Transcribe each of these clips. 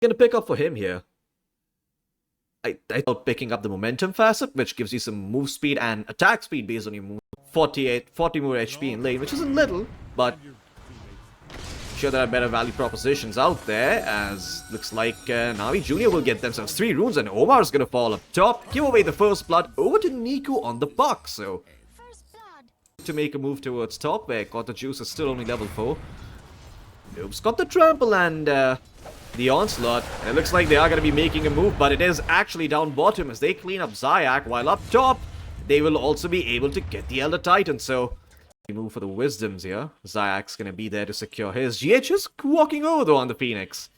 Gonna pick up for him here. I thought picking up the momentum facet, which gives you some move speed and attack speed based on your move. 40 more HP in lane, which isn't little, but sure there are better value propositions out there, as looks like Navi Jr. will get themselves 3 runes and Omar's gonna fall up top, give away the first blood over to Niku on the puck, so to make a move towards top where Got the Juice is still only level 4. Noob's got the trample and the onslaught. It looks like they are going to be making a move, but it is actually down bottom as they clean up Zayak, while up top they will also be able to get the Elder Titan. So we move for the wisdoms here. Zayak's going to be there to secure his. GH is walking over though on the Phoenix,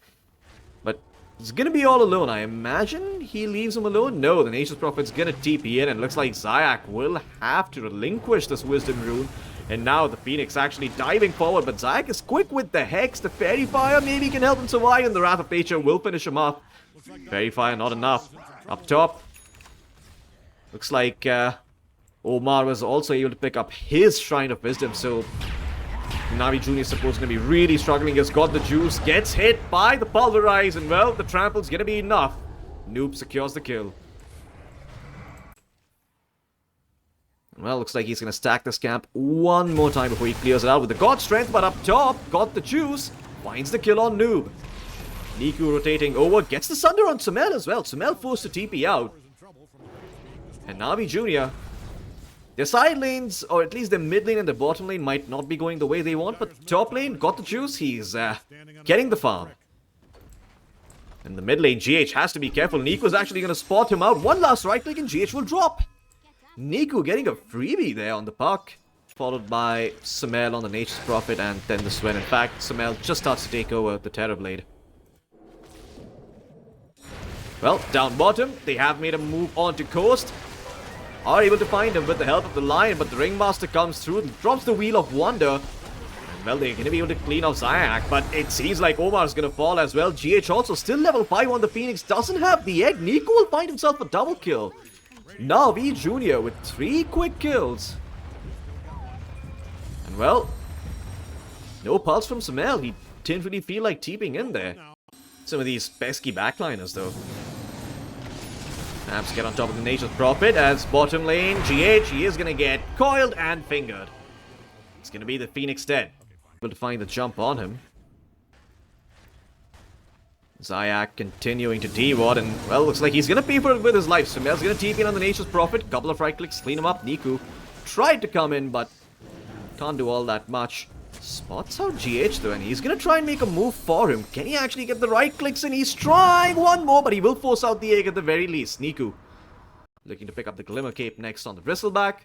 but he's going to be all alone. I imagine he leaves him alone. No, the Nature's Prophet's going to TP in, and it looks like Zayak will have to relinquish this wisdom rune. And now the Phoenix actually diving forward, but Zayak is quick with the Hex. The Fairy Fire maybe can help him survive, and the Wrath of Nature will finish him off. Fairy Fire not enough. Up top, looks like Omar was also able to pick up his Shrine of Wisdom, so Navi Jr. is supposed to be really struggling. Has got the juice, gets hit by the Pulverize, and well, the trample's gonna be enough. Noob secures the kill. Well, looks like he's going to stack this camp one more time before he clears it out with the God Strength, but up top, got the juice, finds the kill on Noob. Niku rotating over, gets the Sunder on Sumail as well. Sumail forced to TP out. And Navi Jr., their side lanes, or at least their mid lane and their bottom lane might not be going the way they want, but top lane, got the juice, he's getting the farm. In the mid lane, GH has to be careful. Niku's actually going to spot him out. One last right click and GH will drop. Niku getting a freebie there on the puck, followed by Sumail on the Nature's Prophet and then the Sven. In fact, Sumail just starts to take over the Terrorblade. Well, down bottom, they have made a move onto Coast. Are able to find him with the help of the Lion, but the Ringmaster comes through, drops the Wheel of Wonder. And well, they're going to be able to clean off Zayak, but it seems like Omar's going to fall as well. GH also still level 5 on the Phoenix, doesn't have the egg. Niku will find himself a double kill. Navi Jr. with 3 quick kills. And well, no pulse from Sumail. He didn't really feel like TPing in there. Some of these pesky backliners though. Abs get on top of the Nature's Prophet as bottom lane. GH, he is going to get coiled and fingered. It's going to be the Phoenix dead. Able to find the jump on him. Zayak continuing to D-ward, and well, looks like he's gonna pay for it with his life. Sumail's gonna TP in on the Nature's Prophet. Couple of right clicks, clean him up. Niku tried to come in, but can't do all that much. Spots out GH though, and he's gonna try and make a move for him. Can he actually get the right clicks in? He's trying one more, but he will force out the egg at the very least. Niku looking to pick up the Glimmer Cape next on the Bristleback.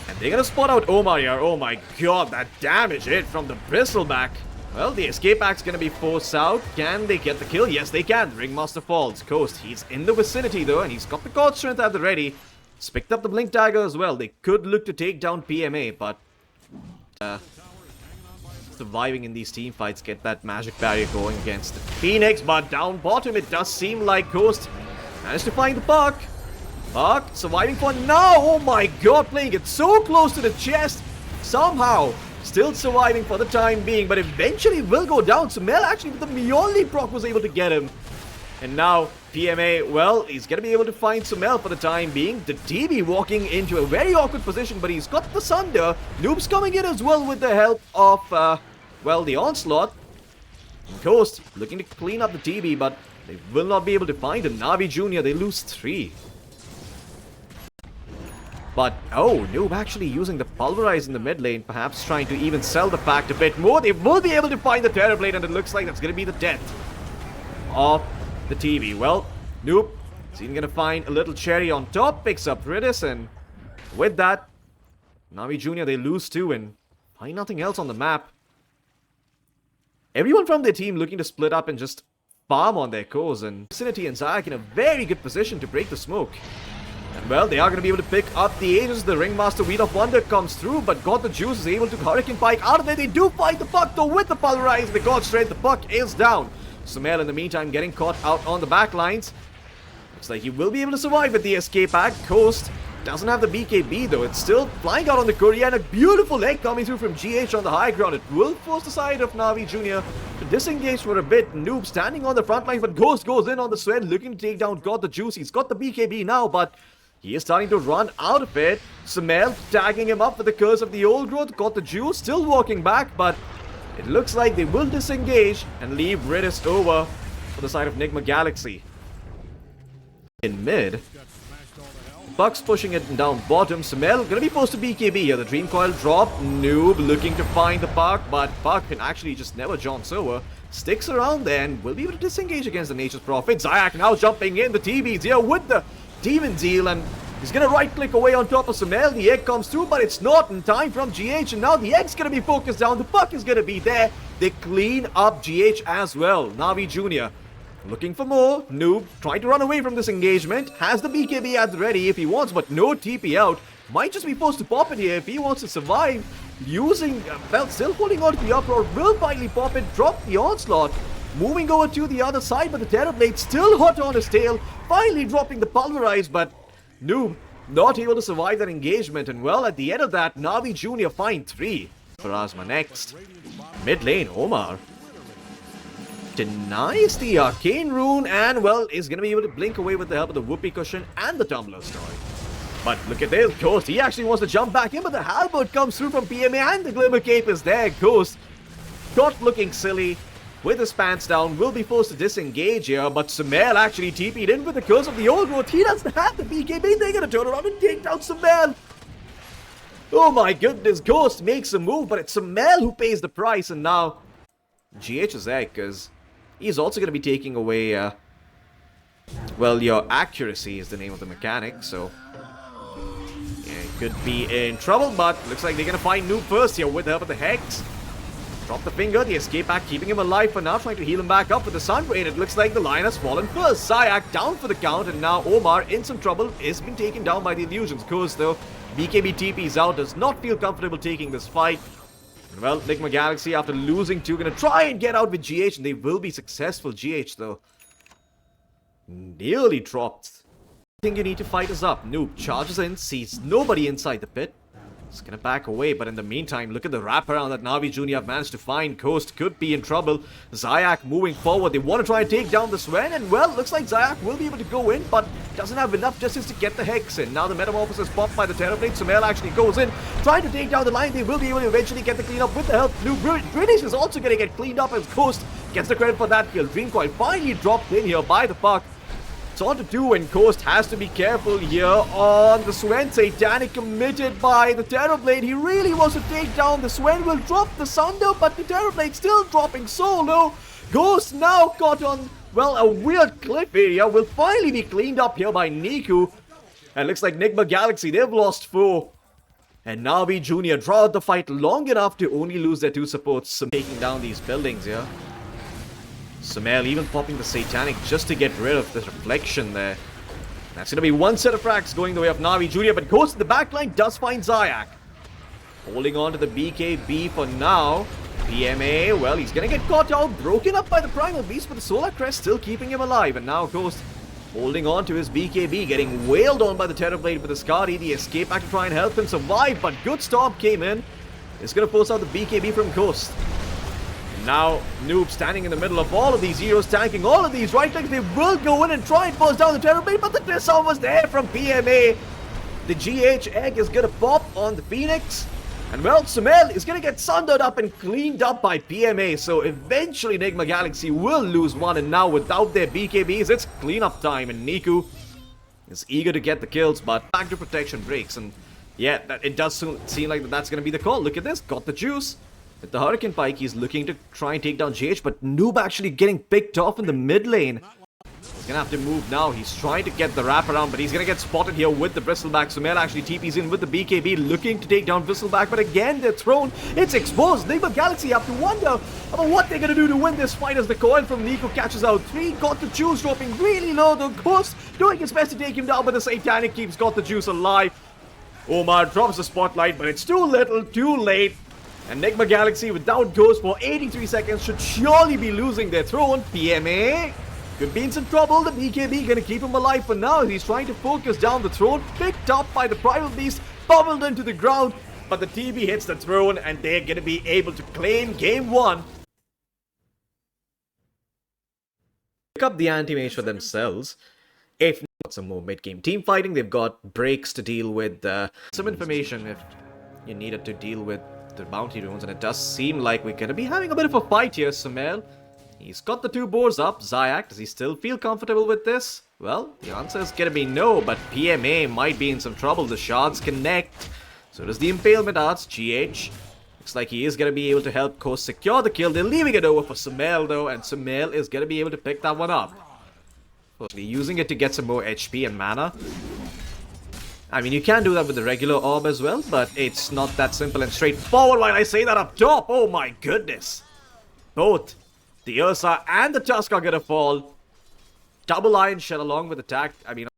And they're gonna spot out Omar here. Oh my god, that damage hit from the Bristleback. Well, the escape act's gonna be forced out. Can they get the kill? Yes, they can. Ringmaster falls. Coast, he's in the vicinity though, and he's got the God Strength at the ready. He's picked up the Blink Dagger as well. They could look to take down PMA, but surviving in these team fights, get that magic barrier going against the Phoenix. But down bottom, it does seem like Coast managed to find the puck. Puck surviving for now. Oh my god, playing it so close to the chest. Somehow still surviving for the time being, but eventually will go down. Sumail actually with the Mjolnir proc was able to get him. And now PMA, well, he's going to be able to find Sumail for the time being. The DB walking into a very awkward position, but he's got the Sunder. Noob's coming in as well with the help of, well, the Onslaught. Ghost looking to clean up the DB, but they will not be able to find him. Navi Jr., they lose 3. But, oh, Noob actually using the Pulverize in the mid lane, perhaps trying to even sell the fact a bit more. They will be able to find the Terrorblade, and it looks like that's going to be the death of the TV. Well, Noob is even going to find a little cherry on top, picks up Ridis, and with that, Navi Jr., they lose 2 and find nothing else on the map. Everyone from their team looking to split up and just farm on their cores, and Vicinity and Zayak in a very good position to break the smoke. And well, they are going to be able to pick up the Aegis. The Ringmaster Wheel of Wonder comes through, but God the Juice is able to Hurricane Pike out of there. They do fight the puck though with the Pulverize. The God Strength, the puck is down. Sumail in the meantime getting caught out on the back lines. Looks like he will be able to survive with the escape act. Coast doesn't have the BKB though. It's still flying out on the Korea, and a beautiful egg coming through from GH on the high ground. It will force the side of NAVI Jr. to disengage for a bit. Noob standing on the front line, but Ghost goes in on the Sven, looking to take down Got the Juice. He's got the BKB now, but he is starting to run out of it. Samel tagging him up with the Curse of the Old Growth. Got the Juice, still walking back, but it looks like they will disengage and leave Redist over for the side of NIGMA Galaxy. In mid, Buck's pushing it down bottom. Samel gonna be forced to BKB here. The Dream Coil drop. Noob looking to find the Puck, but Puck can actually just never jump over. Sticks around there and will be able to disengage against the Nature's Prophet. Zayak now jumping in. The TV's here with the Demon Zeal, and he's gonna right click away on top of Samel. The egg comes through, but it's not in time from GH, and now the egg's gonna be focused down. The Puck is gonna be there. They clean up GH as well. NAVI Jr. looking for more. Noob trying to run away from this engagement. Has the BKB at the ready if he wants, but no TP out. Might just be forced to pop it here if he wants to survive. Using, well, still holding on to the uproar. Will finally pop it, drop the onslaught. Moving over to the other side, but the Terrorblade still hot on his tail. Finally dropping the Pulverize, but Noob not able to survive that engagement. And well, at the end of that, NAVI Jr. find 3. Pharasma next. Mid lane, Omar denies the Arcane Rune and, well, is going to be able to blink away with the help of the Whoopee Cushion and the Tumbler Story. But look at this, Ghost, he actually wants to jump back in, but the Halberd comes through from PMA and the Glimmer Cape is there. Ghost, got looking silly with his pants down, will be forced to disengage here, but Samel actually TP'd in with the Curse of the Old Growth. He doesn't have the BKB, they're going to turn around and take down Samel. Oh my goodness, Ghost makes a move, but it's Samel who pays the price, and now GH is there because he's also going to be taking away, well, your accuracy is the name of the mechanic, so yeah, he could be in trouble, but looks like they're going to find Noob first here with the help of the Hex. Drop the finger, the escape back, keeping him alive for now, trying to heal him back up with the Sun Rain. It looks like the line has fallen first. Zayak down for the count, and now Omar in some trouble, is being taken down by the illusions. Course though, BKB TP's out, does not feel comfortable taking this fight. Well, NIGMA Galaxy, after losing 2, gonna try and get out with GH, and they will be successful. GH, though, nearly dropped. I think you need to fight us up. Noob charges in, sees nobody inside the pit. He's gonna back away, but in the meantime, look at the wraparound that NAVI Jr. have managed to find. Ghost could be in trouble. Zayak moving forward. They want to try and take down the Sven, and well, looks like Zayak will be able to go in, but doesn't have enough justice to get the Hex in. Now the Metamorphosis popped by the Terrorblade. Samel actually goes in, trying to take down the line. They will be able to eventually get the cleanup with the help. British is also gonna get cleaned up as Ghost gets the credit for that kill. Dream Coil finally dropped in here by the Puck. It's on to 2, and Ghost has to be careful here on the Sven. Satanic committed by the Terrorblade. He really wants to take down the Sven. Will drop the Sunder, but the Terrorblade still dropping so low. Ghost now caught on, well, a weird cliff area. Will finally be cleaned up here by Niku. And looks like NIGMA Galaxy, they've lost 4. And NAVI Jr. draw out the fight long enough to only lose their 2 supports, taking down these buildings here. Samel even popping the Satanic just to get rid of the reflection there. That's going to be 1 set of frags going the way of NAVI Jr. But Ghost in the backline does find Zayak. Holding on to the BKB for now. PMA, well, he's going to get caught out, broken up by the Primal Beast, but the Solar Crest still keeping him alive. And now Ghost holding on to his BKB, getting wailed on by the Terrorblade with the Skadi. The escape back to try and help him survive, but good stop came in. It's going to force out the BKB from Ghost. Now, Noob standing in the middle of all of these heroes, tanking all of these right clicks. They will go in and try and force down the Terrorblade, but the disarm was there from PMA. The GH egg is going to pop on the Phoenix. And well, Samel is going to get sundered up and cleaned up by PMA. So eventually, NIGMA Galaxy will lose 1. And now, without their BKBs, it's cleanup time. And Niku is eager to get the kills, but back to protection breaks. And yeah, it does seem like that's going to be the call. Look at this, got the juice. With the Hurricane Pike, he's looking to try and take down GH, but Noob actually getting picked off in the mid lane. He's gonna have to move now. He's trying to get the wraparound, but he's gonna get spotted here with the Bristleback. Samel actually TP's in with the BKB, looking to take down Bristleback, but again, they're thrown. It's exposed. NIGMA Galaxy have to wonder about what they're gonna do to win this fight as the coil from Nico catches out 3. Got the juice dropping really low. The Ghost doing his best to take him down, but the Satanic keeps Got the Juice alive. Omar drops the spotlight, but it's too little, too late. And NIGMA Galaxy without Ghost for 83 seconds should surely be losing their throne. PMA could be in some trouble. The BKB gonna keep him alive for now. He's trying to focus down the throne. Picked up by the Primal Beast, pummeled into the ground. But the TB hits the throne and they're gonna be able to claim game 1. Pick up the anti-mage for themselves. If not some more mid-game team fighting, they've got breaks to deal with some information if you needed to deal with the bounty runes, and it does seem like we're gonna be having a bit of a fight here. Sumail, he's got the 2 boars up. Zayak, does he still feel comfortable with this? Well, the answer is gonna be no, but PMA might be in some trouble. The shards connect, so does the impalement arts. GH looks like he is gonna be able to help Coast secure the kill. They're leaving it over for Sumail though, and Sumail is gonna be able to pick that one up. Firstly, using it to get some more HP and mana. I mean, you can do that with the regular orb as well, but it's not that simple and straightforward. While I say that up top, oh my goodness. Both the Ursa and the Tusk are gonna fall. Double Iron Shell along with attack. I mean,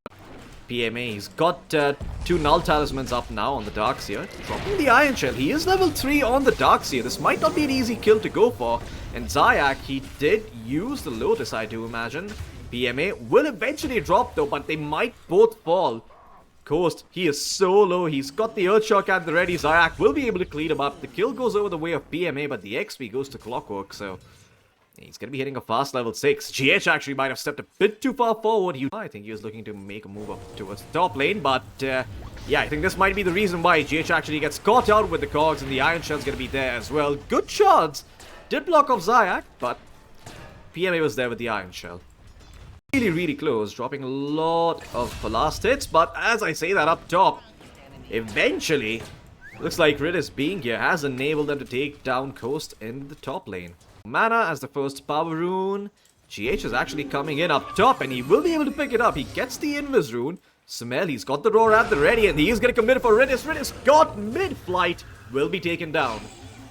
PMA, he's got 2 Null Talismans up now on the Darkseer. Dropping the Iron Shell. He is level 3 on the Darkseer. This might not be an easy kill to go for. And Zayak, he did use the Lotus, I do imagine. PMA will eventually drop though, but they might both fall. Coast, he is so low. He's got the Earthshock at the ready. Zayak will be able to clean him up. The kill goes over the way of PMA, but the XP goes to Clockwork, so he's going to be hitting a fast level 6. GH actually might have stepped a bit too far forward. I think he was looking to make a move up towards the top lane, but yeah, I think this might be the reason why GH actually gets caught out with the cogs, and the Iron Shell's going to be there as well. Good shots. Did block off Zayak, but PMA was there with the Iron Shell. Really close, dropping a lot of last hits, but as I say that up top, eventually, looks like Ridis being here has enabled them to take down Coast in the top lane. Mana as the first power rune. GH is actually coming in up top, and he will be able to pick it up. He gets the Invis rune. Sumail, he's got the roar at the ready, and he is going to commit for Ridis. Ridis got mid-flight, will be taken down.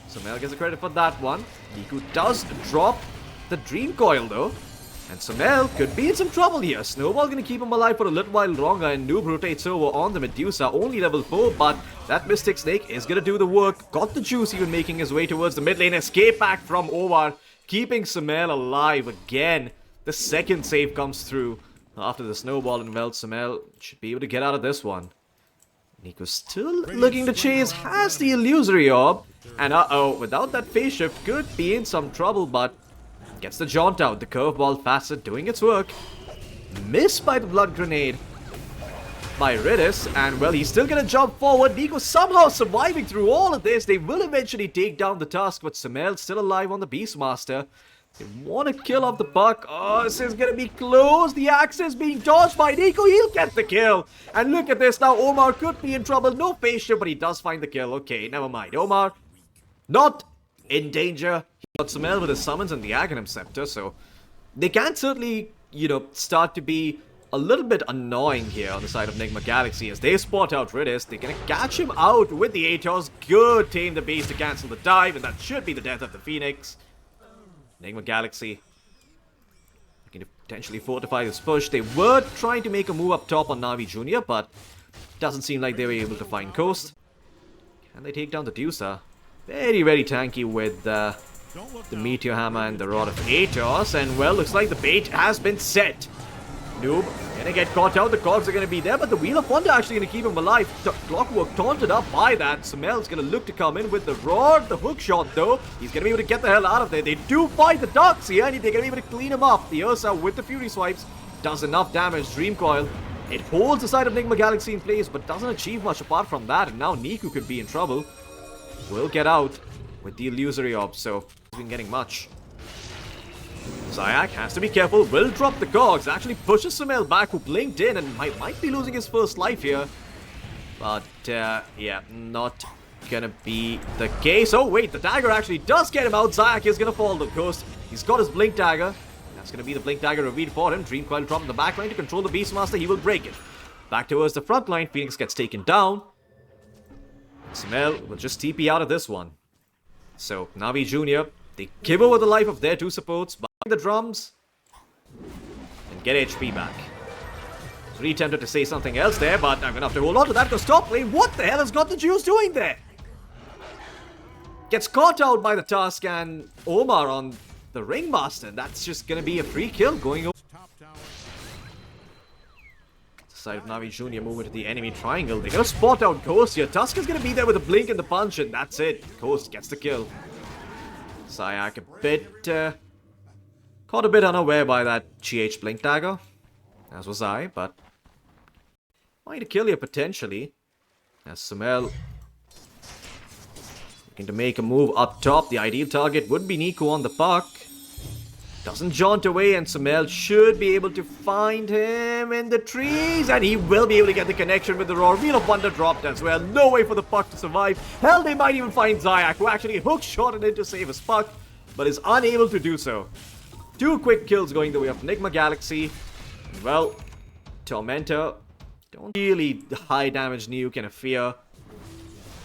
Sumail gets the credit for that one. Niku does drop the Dream Coil though. And Sumail could be in some trouble here. Snowball gonna keep him alive for a little while longer, and Noob rotates over on the Medusa, only level 4, but that Mystic Snake is gonna do the work. Got the juice, even making his way towards the mid lane. Escape back from Ovar, keeping Sumail alive again. The second save comes through after the Snowball, and well, Sumail should be able to get out of this one. Nico still looking to chase, has the Illusory Orb, and without that phase shift, could be in some trouble, but gets the jaunt out. The curveball Facet doing its work. Missed by the blood grenade by Ridis, and well, he's still gonna jump forward. Nico somehow surviving through all of this. They will eventually take down the Tusk, but Sumail still alive on the Beastmaster. They want to kill off the Puck. Oh, this is gonna be close. The axe is being dodged by Nico. He'll get the kill. And look at this now. Omar could be in trouble. No phase shift, but he does find the kill. Okay, never mind. Omar not in danger. Got Sumail with his summons and the Aghanim Scepter, so they can certainly, start to be a little bit annoying here on the side of NIGMA Galaxy as they spot out Ridis. They're gonna catch him out with the Atos. Good tame the base to cancel the dive, and that should be the death of the Phoenix. NIGMA Galaxy looking to potentially fortify this push. They were trying to make a move up top on Navi Jr., but doesn't seem like they were able to find Coast. Can they take down the Dusa? Very tanky with the Meteor Hammer and the Rod of Atos, and well, looks like the bait has been set. Noob gonna get caught out, the cogs are gonna be there, but the Wheel of Wonder actually gonna keep him alive. Clockwork taunted up by that. Sumail's gonna look to come in with the Roar, the hook shot though. He's gonna be able to get the hell out of there. They do fight the Darkseer, and they're gonna be able to clean him up. The Ursa with the Fury Swipes does enough damage. Dream Coil, it holds the side of NIGMA Galaxy in place, but doesn't achieve much apart from that, and now Niku could be in trouble. Will get out with the Illusory Orb, so he's been getting much. Zayak has to be careful, will drop the cogs, actually pushes Sumail back, who blinked in and might be losing his first life here. But, yeah, not gonna be the case. Oh wait, the dagger actually does get him out. Zayak is gonna fall, of course. He's got his blink dagger. That's gonna be the blink dagger revealed for him. Dream Coil drop in the back line to control the Beastmaster, he will break it. Back towards the front line, Phoenix gets taken down. Sumail will just TP out of this one. So, Navi Jr., they give over the life of their 2 supports, behind the drums, and get HP back. Really tempted to say something else there, but I'm gonna have to hold on to that because top lane, what the hell has got the Juice doing there? Gets caught out by the Tusk and Omar on the Ringmaster. That's just gonna be a free kill going over. Side of Navi Jr. moving to the enemy triangle. They're gonna spot out Ghost here. Tusk is gonna be there with a blink and the punch, and that's it. Ghost gets the kill. Zayak a bit, caught a bit unaware by that GH blink dagger. As was I, but might kill here potentially. As Sumail looking to make a move up top. The ideal target would be Nico on the puck. Doesn't jaunt away, and Sumail should be able to find him in the trees, and he will be able to get the connection with the Roar. Wheel of Wonder dropped as well. No way for the puck to survive. Hell, they might even find Zayak, who actually hook shotted in to save his puck, but is unable to do so. 2 quick kills going the way of NIGMA Galaxy. Well, Tormentor, don't really high damage nuke and a fear.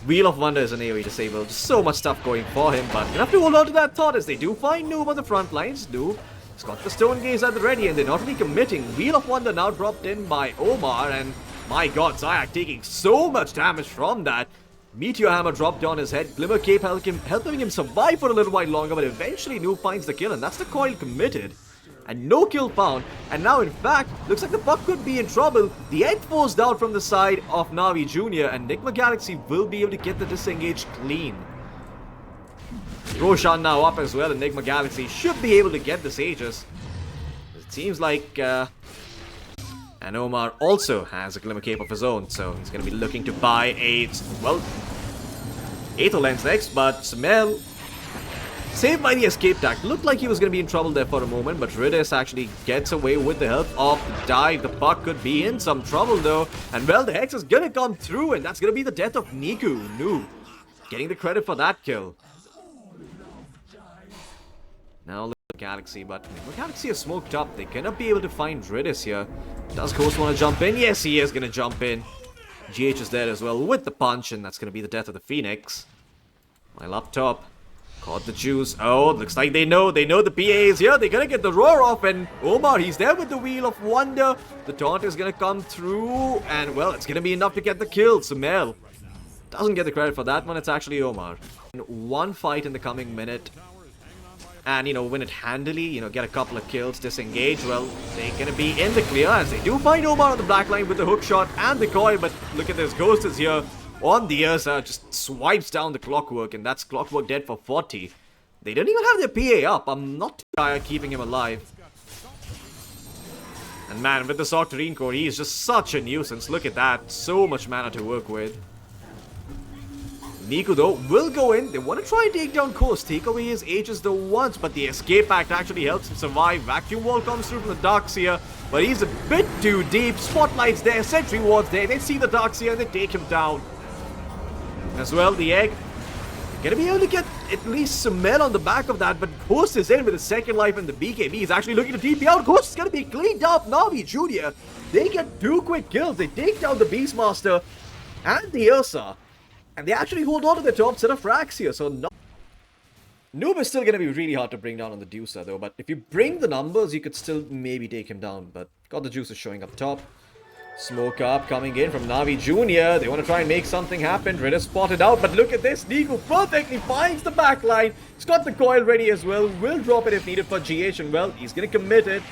Wheel of Wonder is an AoE disabled. Just so much stuff going for him, but you have to hold on to that thought as they do find Noob on the front lines. Noob has got the Stone Gaze at the ready, and they're not really committing. Wheel of Wonder now dropped in by Omar, and my god, Zayak taking so much damage from that. Meteor Hammer dropped on his head. Glimmer Cape helping him survive for a little while longer, but eventually Noob finds the kill, and that's the coil committed. And no kill found, and now in fact, looks like the puck could be in trouble. The egg forced out from the side of Navi Jr., and NIGMA Galaxy will be able to get the disengage clean. Roshan now up as well, and NIGMA Galaxy should be able to get this Aegis. It seems like, and Omar also has a Glimmer Cape of his own, so he's going to be looking to buy a, well, Aether Lens next, but Sumail saved by the escape tag. Looked like he was going to be in trouble there for a moment, but Ridis actually gets away with the help of the dive. The puck could be in some trouble though, and well, the Hex is going to come through, and that's going to be the death of Niku. Noob getting the credit for that kill. Now look at Galaxy, but Galaxy is smoked up. They're going to be able to find Ridis here. Does Ghost want to jump in? Yes, he is going to jump in. GH is there as well with the punch, and that's going to be the death of the Phoenix. While up top, caught the juice. Oh, looks like they know the PA is here. They're gonna get the roar off, and Omar, he's there with the Wheel of Wonder. The taunt is gonna come through, and well, it's gonna be enough to get the kill. Sumail doesn't get the credit for that one. It's actually Omar. One fight in the coming minute, and win it handily. Get a couple of kills, disengage. Well, they're gonna be in the clear as they do find Omar on the black line with the hook shot and the coil. But look at this, Ghost is here on the Ursa, just swipes down the Clockwork, and that's Clockwork dead for 40. They don't even have their PA up. I'm not too tired keeping him alive. And man, with the Octarine Core, he is just such a nuisance. Look at that. So much mana to work with. Niku, though, will go in. They want to try and take down Coast. Take away his Aegis, though, once, but the Escape Act actually helps him survive. Vacuum Wall comes through from the Darkseer, but he's a bit too deep. Spotlight's there, Sentry Ward's there. They see the Darkseer and they take him down. As well, the egg gonna be able to get at least Sumail on the back of that, but Ghost is in with his second life, and the BKB is actually looking to TP out. Ghost is gonna be cleaned up. Navi Jr., they get 2 quick kills. They take down the Beastmaster and the Ursa, and they actually hold on to the top set of frags here. So Noob is still gonna be really hard to bring down on the Deucer though, but if you bring the numbers, you could still maybe take him down. But got the Juices showing up top. Smoke up coming in from Navi Jr. They want to try and make something happen. Ridder spotted out, but look at this. Niku perfectly finds the back line. He's got the coil ready as well. Will drop it if needed for GH, and well, he's going to commit it.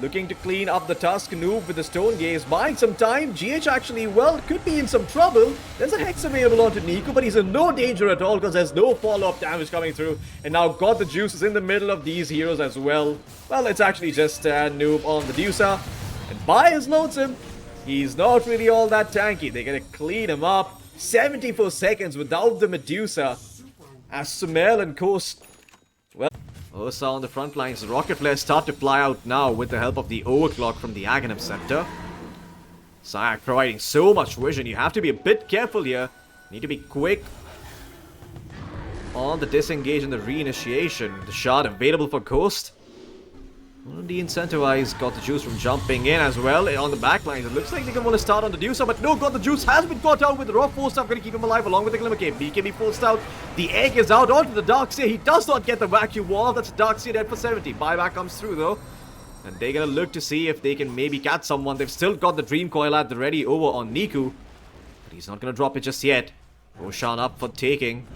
Looking to clean up the Tusk. Noob with the Stone Gaze, buying some time. GH actually, well, could be in some trouble. There's a Hex available onto Niku, but he's in no danger at all because there's no follow-up damage coming through. And now got the Juices in the middle of these heroes as well. Well, it's actually just Noob on the Deucer. And by his lonesome, he's not really all that tanky. They're going to clean him up. 74 seconds without the Medusa. As Sumail and Coast, well, Ursa on the front lines. The rocket flares start to fly out now with the help of the overclock from the Aghanim Scepter. Zayak providing so much vision. You have to be a bit careful here. Need to be quick on the disengage and the reinitiation. The shard available for Ghost. De-incentivized, got the Juice from jumping in as well on the backlines. It looks like they're going to want to start on the Deucer, but no, got the Juice has been caught out with the raw force stuff, going to keep him alive along with the Glimmer Cape. BKB forced out, the egg is out onto the Darkseer. He does not get the vacuum wall. That's Darkseer dead for 70. Buyback comes through though, and they're going to look to see if they can maybe catch someone. They've still got the Dream Coil at the ready over on Niku, but he's not going to drop it just yet. Roshan up for taking.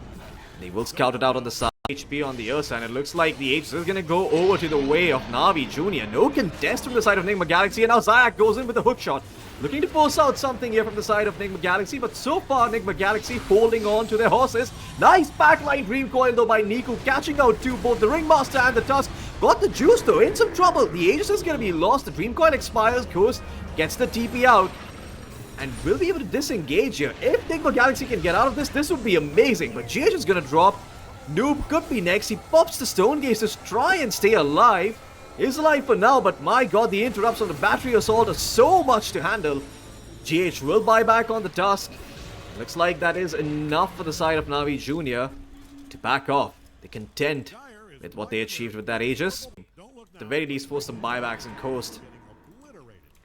They will scout it out on the side. HP on the Ursa, and it looks like the H is going to go over to the way of Navi Jr. No contest from the side of NIGMA Galaxy, and now Zayak goes in with the hook shot. looking to force out something here from the side of NIGMA Galaxy, but so far NIGMA Galaxy holding on to their horses. Nice backline dream coil though by Niku, catching out to both the Ringmaster and the Tusk. Got the juice though, in some trouble. The Aegis is going to be lost, the dream coil expires, Ghost gets the TP out. And will be able to disengage here. If NIGMA Galaxy can get out of this, this would be amazing. But GH is going to drop. Noob could be next. He pops the Stone Gaze to try and stay alive. Is alive for now, but my god, the interrupts on the battery assault are so much to handle. GH will buy back on the Tusk. Looks like that is enough for the side of NAVI Jr. to back off. They're content with what they achieved with that Aegis. At the very least, force some buybacks and coast.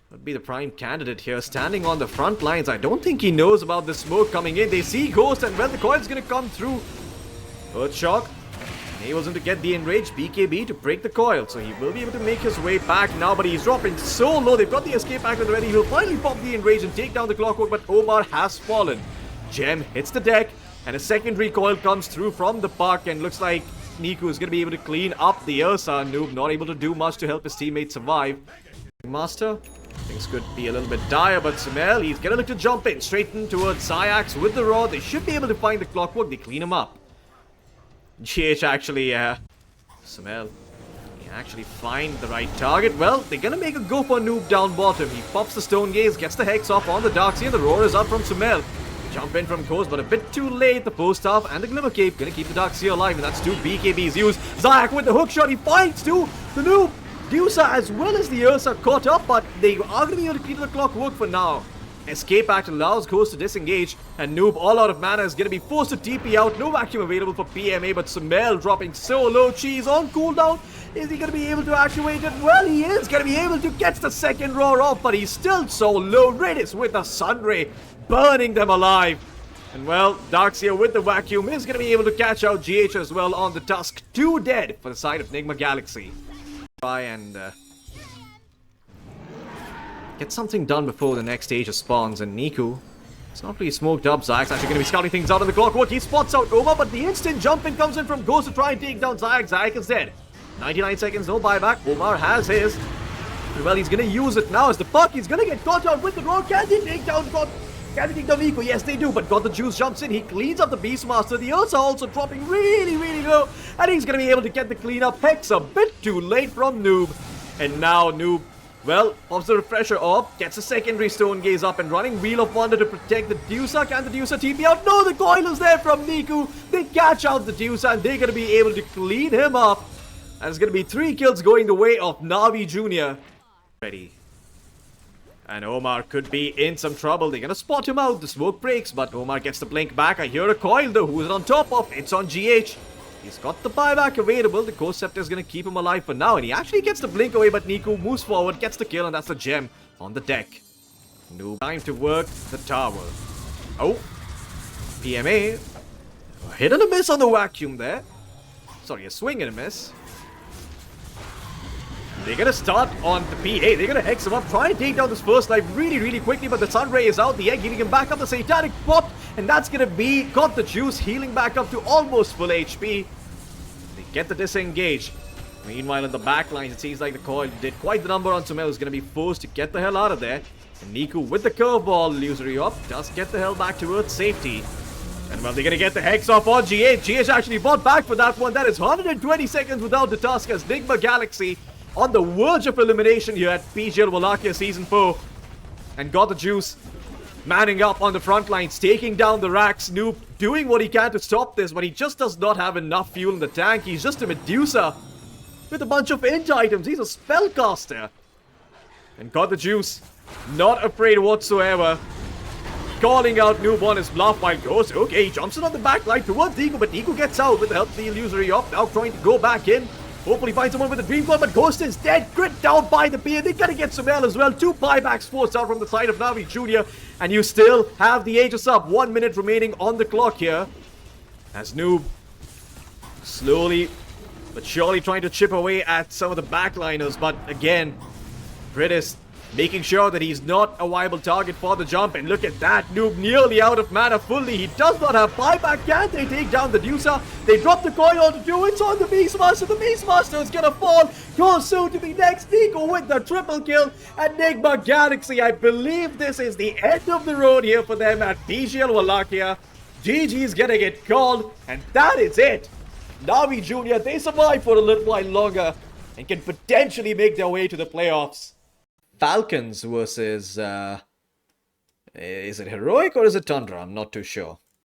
Would be the prime candidate here, standing on the front lines. I don't think he knows about the smoke coming in. They see Ghost, and well, the coil's gonna come through. Earthshock enables him to get the enraged BKB to break the coil, so he will be able to make his way back now, but he's dropping so low. They've got the escape act ready. He'll finally pop the enrage and take down the clockwork, but Omar has fallen. Gem hits the deck, and a secondary coil comes through from the park, and looks like Niku is gonna be able to clean up the Ursa. Noob not able to do much to help his teammates survive. Master, things could be a little bit dire, but Sumail, he's gonna look to jump in straight in towards Syax with the rod. They should be able to find the clockwork. They clean him up. GH actually, Sumail, he actually find the right target. Well, they're gonna make a go for Noob down bottom. He pops the Stone Gaze, gets the Hex off on the Darkseer, and the roar is up from Sumail. Jump in from Ghost, but a bit too late. The Post Staff and the Glimmer Cape gonna keep the Darkseer alive, and that's two BKBs used. Zayak with the hook shot, he finds two. The Noob, Dusa as well as the Ursa caught up, but they are gonna be able to keep the clockwork for now. Escape act allows Ghost to disengage, and Noob, all out of mana, is going to be forced to TP out. No vacuum available for PMA, but Sumail dropping so low. Cheese on cooldown. Is he going to be able to actuate it? Well, he is going to be able to get the second roar off, but he's still so low. Redis with a Sunray, burning them alive. And well, Darkseer with the vacuum is going to be able to catch out GH as well on the Tusk. Two dead for the side of NIGMA Galaxy. Try and get something done before the next stage spawns, and Niku, it's not really smoked up. Zayak's actually going to be scouting things out on the clockwork. He spots out Omar, but the instant jump in comes in from Ghost to try and take down Zayak. Zayak is dead. 99 seconds, no buyback. Omar has his. Well, he's going to use it now as the puck. He's going to get caught out with the roar. Can they take down Niku? Yes, they do, but God the Juice jumps in. He cleans up the Beastmaster. The Ursa also dropping really, really low, and he's going to be able to get the cleanup. Hex a bit too late from Noob, and now Noob, well, pops the refresher off, gets a secondary Stone Gaze up and running. Wheel of Wonder to protect the Dusa. Can the Dusa TP out? No, the coil is there from Niku. They catch out the Dusa, and they're going to be able to clean him up. And it's going to be 3 kills going the way of NAVI Jr. Ready. And Omar could be in some trouble. They're going to spot him out. The smoke breaks, but Omar gets the blink back. I hear a coil though. Who is it on top of? It's on GH. He's got the buyback available. The Ghost Scepter is going to keep him alive for now. And he actually gets the blink away, but Niku moves forward, gets the kill, and that's the gem on the deck. No time to work the tower. Oh. PMA. A hit and a miss on the vacuum there. Sorry, a swing and a miss. They're going to start on the PA. They're going to hex him up, try and take down this first life really, really quickly, but the Sunray is out. The egg healing him back up. The Satanic pop, and that's going to be got the juice healing back up to almost full HP. They get the disengage. Meanwhile, in the back lines, it seems like the coil did quite the number on Sumail, who's going to be forced to get the hell out of there. And Niku with the curveball, illusory up, does get the hell back to Earth safety. And well, they're going to get the hex off on GH. GH actually bought back for that one. That is 120 seconds without the Tusk as NIGMA Galaxy on the verge of elimination here at PGL Wallachia Season 4. And got the juice. Manning up on the front lines, taking down the racks. Noob doing what he can to stop this, but he just does not have enough fuel in the tank. He's just a Medusa with a bunch of int items. He's a spellcaster. And got the juice. Not afraid whatsoever. Calling out Noob on his bluff while Ghost. Okay, he jumps in on the back line towards Niku, but Niku gets out with the help of the illusory up. Now trying to go back in. Hopefully find someone with a dream coil, but Ghost is dead. Crit down by the PA. They gotta get Sumail as well. 2 buybacks forced out from the side of NAVI Jr. And you still have the Aegis up. 1 minute remaining on the clock here. As Noob slowly but surely trying to chip away at some of the backliners. But again, Britis making sure that he's not a viable target for the jump. And look at that, Noob nearly out of mana fully. He does not have buyback. Can they take down the Deucer? They drop the coin onto 2. It's on the Beastmaster. The Beastmaster is gonna fall. Goes soon to be next. Nico with the triple kill. And NIGMA Galaxy, I believe this is the end of the road here for them at DGL Wallachia. GG's gonna get called, and that is it. NAVI Jr., they survive for a little while longer and can potentially make their way to the playoffs. Falcons versus, is it Heroic or is it Tundra? I'm not too sure.